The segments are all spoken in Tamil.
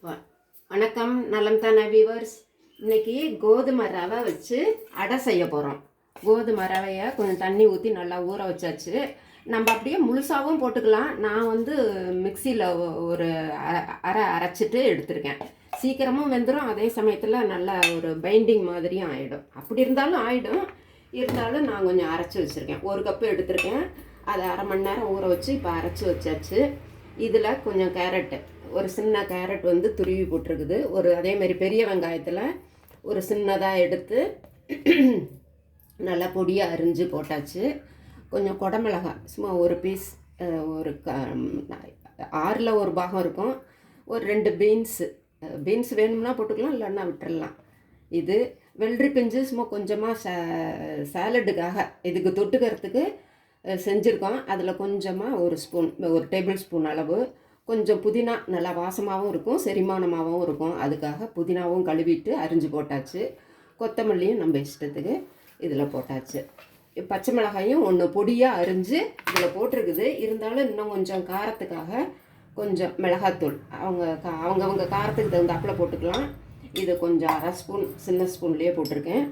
வணக்கம், நலம் தானே வியூவர்ஸ். இன்னைக்கு கோதுமை ரவை வச்சு அடை செய்ய போகிறோம். கோதுமை ரவையை கொஞ்சம் தண்ணி ஊற்றி நல்லா ஊற வச்சாச்சு. நம்ம அப்படியே முழுசாகவும் போட்டுக்கலாம். நான் மிக்சியில் ஒரு அரைச்சிட்டு எடுத்திருக்கேன். சீக்கிரமும் வெந்துடும், அதே சமயத்தில் நல்லா ஒரு பைண்டிங் மாதிரியும் ஆகிடும். அப்படி இருந்தாலும் நான் கொஞ்சம் அரைச்சி வச்சுருக்கேன். ஒரு கப்பு எடுத்திருக்கேன். அதை அரை மணி நேரம் ஊற வச்சு இப்போ அரைச்சி வச்சாச்சு. இதில் கொஞ்சம் கேரட்டு, ஒரு சின்ன கேரட் துருவி போட்டிருக்குது. அதேமாரி பெரிய வெங்காயத்தில் ஒரு சின்னதாக எடுத்து நல்லா பொடியாக அரிஞ்சு போட்டாச்சு. கொஞ்சம் குடமிளகாய் சும்மா ஒரு பீஸ், ஒரு 6ல் ஒரு பாகம் இருக்கும். ஒரு 2 பீன்ஸ் வேணும்னா போட்டுக்கலாம், இல்லைன்னா விட்டுடலாம். இது வெள்ளரி பிஞ்சு சும்மா கொஞ்சமாக சாலடுக்காக இதுக்கு தொட்டுக்கிறதுக்கு செஞ்சுருக்கோம். அதில் கொஞ்சமாக ஒரு டேபிள் ஸ்பூன் அளவு கொஞ்சம் புதினா, நல்லா வாசமாகவும் இருக்கும், செரிமானமாகவும் இருக்கும். அதுக்காக புதினாவும் கழுவிட்டு அரிஞ்சு போட்டாச்சு. கொத்தமல்லியும் நம்ம இஷ்டத்துக்கு இதில் போட்டாச்சு. பச்சை மிளகாயும் ஒன்று பொடியாக அரிஞ்சு இதில் போட்டிருக்குது. இருந்தாலும் இன்னும் கொஞ்சம் காரத்துக்காக கொஞ்சம் மிளகாத்தூள் அவங்கவுங்க காரத்துக்கு தகுந்தாப்பில் போட்டுக்கலாம். இது கொஞ்சம் அரை ஸ்பூன் சின்ன ஸ்பூன்லேயே போட்டிருக்கேன்.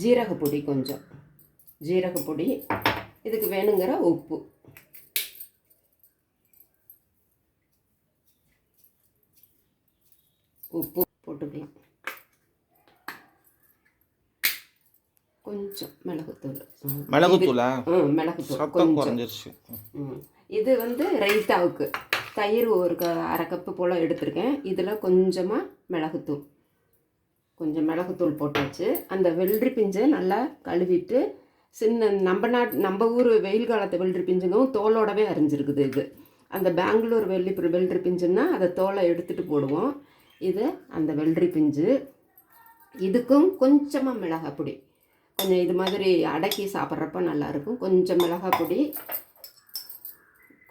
ஜீரகப்பொடி கொஞ்சம், ஜீரகப்பொடி, இதுக்கு வேணுங்கிற உப்பு, போட்டுக்கலாம். கொஞ்சம் மிளகுத்தூள் கொஞ்சம். இது ரைத்தாவுக்கு தயிர் ஒரு அரை கப்பு போல் எடுத்திருக்கேன். இதில் கொஞ்சமாக கொஞ்சம் மிளகுத்தூள் போட்டாச்சு. அந்த வெள்ளரி பிஞ்சை நல்லா கழுவிட்டு நம்ம ஊர் வெயில் காலத்து வெள்ளரி பிஞ்சுங்கவும் தோலோடவே அரிஞ்சிருக்குது. இது அந்த பெங்களூர் வெள்ளரி பிஞ்சுன்னா அதை தோலை எடுத்துகிட்டு போடுவோம். இது அந்த வெள்ளரி பிஞ்சு. இதுக்கும் கொஞ்சமாக மிளகாய் பொடி, கொஞ்சம் இது மாதிரி அடக்கி சாப்பிட்றப்ப நல்லாயிருக்கும். கொஞ்சம் மிளகாய் பொடி,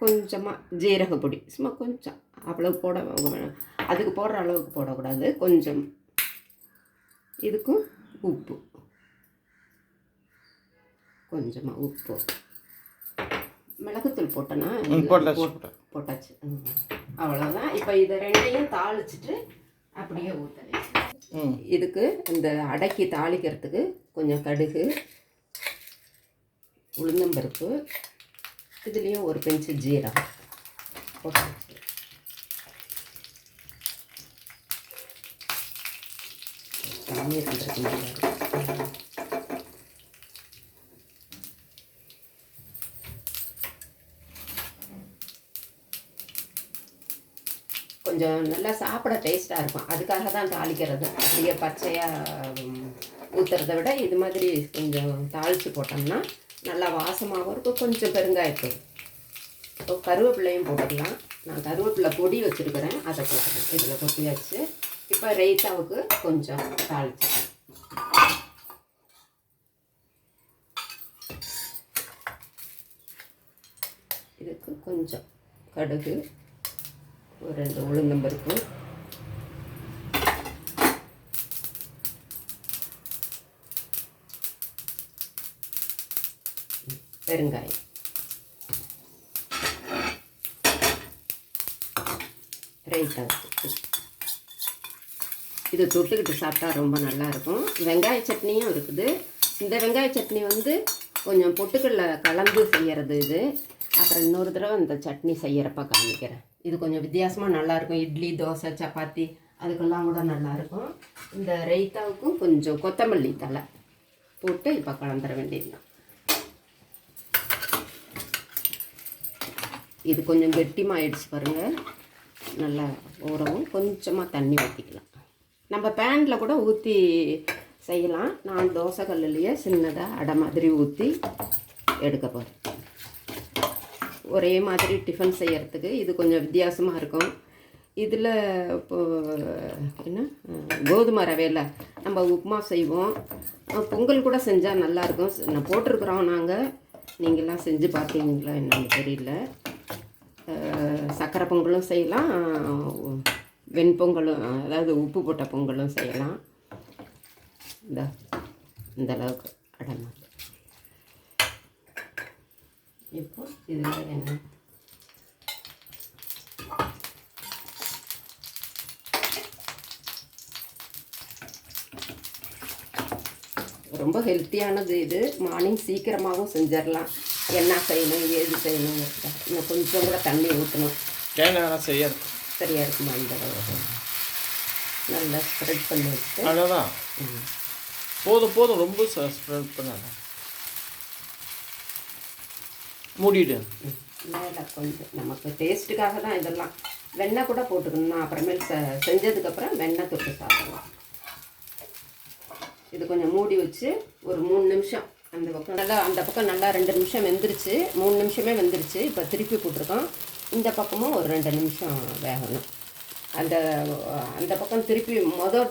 கொஞ்சமாக ஜீரகப்பொடி, சும்மா கொஞ்சம், அவ்வளவு அதுக்கு போடுற அளவுக்கு போடக்கூடாது. கொஞ்சம். இதுக்கும் உப்பு, கொஞ்சமாக உப்பு, மிளகுத்தூள் போட்டேன்னா போட்டாச்சு. அவ்வளோதான். இப்போ இதை ரெண்டையும் தாளிச்சிட்டு அப்படியே ஊற்றணும். இதுக்கு இந்த அடக்கி தாளிக்கிறதுக்கு கொஞ்சம் கடுகு, உளுந்தம்பருப்பு, இதுலேயும் ஒரு பிஞ்சு ஜீரகம் போட்டாச்சு. தண்ணீர் கொஞ்சம் நல்லா சாப்பிட டேஸ்ட்டாக இருக்கும். அதுக்காக தான் தாளிக்கிறது. அப்படியே பச்சையாக ஊற்றுறத விட இது மாதிரி கொஞ்சம் தாளித்து போட்டோம்னா நல்லா வாசமாகவும் இருக்கும். கொஞ்சம் பெருங்காயத்தூள், இப்போ கருவேப்பிலையும் போட்டுக்கலாம். நான் கருவேப்பிலை பொடி வச்சுருக்கிறேன், அதை போட்டுக்கிறேன். இதில் கொட்டியாச்சு. இப்போ ரைத்தாவுக்கு கொஞ்சம் தாளிச்சுக்கிறேன். இதுக்கு கொஞ்சம் கடுகு, ஒரு 2 உளுந்தம்பருப்பு, பெருங்காயம், ரைத்தாவுக்கு. இது தொட்டுக்கிட்டு சாப்பிட்டா ரொம்ப நல்லாயிருக்கும். வெங்காய சட்னியும் இருக்குது. இந்த வெங்காய சட்னி கொஞ்சம் பொட்டுக்கடலை கலந்து செய்கிறது இது. அப்புறம் இன்னொரு தடவை இந்த சட்னி செய்கிறப்ப காமிக்கிறேன். இது கொஞ்சம் வித்தியாசமாக நல்லாயிருக்கும். இட்லி, தோசை, சப்பாத்தி அதுக்கெல்லாம் கூட நல்லாயிருக்கும். இந்த ரைத்தாவுக்கும் கொஞ்சம் கொத்தமல்லி தழை போட்டு இப்போ கலந்துட வேண்டியதுதான். இது கொஞ்சம் கெட்டிமாயிடுச்சு பாருங்கள். நல்லா ஊறவும் கொஞ்சமாக தண்ணி ஊற்றிக்கலாம். நம்ம பேனில் கூட ஊற்றி செய்யலாம். நான் தோசை கல்லுலேயே சின்னதாக அடை மாதிரி ஊற்றி எடுக்க போகிறேன். ஒரே மாதிரி டிஃபன் செய்கிறதுக்கு இது கொஞ்சம் வித்தியாசமாக இருக்கும். இதில் என்ன கோதுமை ரவையில் நம்ம உப்புமா செய்வோம். பொங்கல் கூட செஞ்சால் நல்லாயிருக்கும். நான் போட்டிருக்குறோம் நாங்கள். நீங்கள்லாம் செஞ்சு பார்த்தீங்களா என்னன்னு தெரியல. சக்கரை பொங்கலும் செய்யலாம், வெண்பொங்கலும், அதாவது உப்பு போட்ட பொங்கலும் செய்யலாம். இந்த அளவுக்கு அடை மாதிரி. இப்போ இதில் என்ன ரொம்ப ஹெல்த்தியானது இது. மார்னிங் சீக்கிரமாகவும் செஞ்சிடலாம். என்ன செய்யணும் ஏது செய்யணுங்கிறத இன்னும் கொஞ்சம் கூட தண்ணி ஊற்றணும். தேங்காய் சரியாக இருக்கும். சரியாக இருக்குமா இந்த நல்லா ஸ்ப்ரெட் பண்ணி வச்சுட்டு அவ்வளோதான். போதும் ரொம்ப ஸ்ப்ரெட் பண்ணாத. மூடிடு. மேலே கொஞ்சம் நமக்கு டேஸ்ட்டுக்காக தான் இதெல்லாம். வெண்ணெய் கூட போட்டுக்கணும். நான் அப்புறமேல் செஞ்சதுக்கப்புறம் வெண்ணெய் தொட்டு சாப்பிடலாம். இது கொஞ்சம் மூடி வச்சு ஒரு 3 நிமிஷம் அந்த பக்கம் நல்லா 2 நிமிஷம் வெந்துருச்சு. 3 நிமிஷமே வெந்துருச்சு. இப்போ திருப்பி போட்டிருக்கோம். இந்த பக்கமும் ஒரு 2 நிமிஷம் வேகணும். அந்த பக்கம் திருப்பி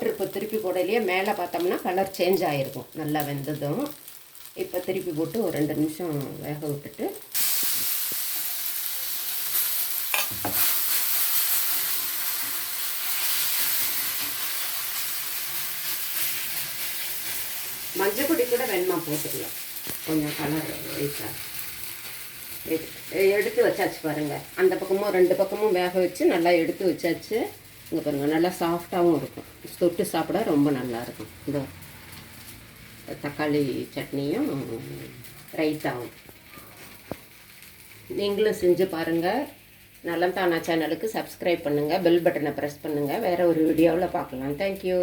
ட்ரிப்பு திருப்பி போடலையே மேலே பார்த்தோம்னா கலர் சேஞ்ச் ஆகிருக்கும் நல்லா வெந்ததும். இப்போ திருப்பி போட்டு ஒரு 2 நிமிஷம் வேக விட்டுட்டு மஞ்சள் பொடி கூட வேணுமா போட்டுக்கலாம். கொஞ்சம் கலர் வைட்டா எடுத்து வச்சாச்சு பாருங்கள். அந்த பக்கமும் 2 பக்கமும் வேக வச்சு நல்லா எடுத்து வச்சாச்சு. இங்கே பாருங்கள் நல்லா சாஃப்டாகவும் இருக்கும். தொட்டு சாப்பிட ரொம்ப நல்லாயிருக்கும். இந்த தக்காளி சட்னியும் ரைத்தாவும் நீங்களும் செஞ்சு பாருங்கள். நலம் தானா சேனலுக்கு சப்ஸ்கிரைப் பண்ணுங்கள். பெல் பட்டனை ப்ரெஸ் பண்ணுங்கள். வேறு ஒரு வீடியோவில் பார்க்கலாம். தேங்க்யூ.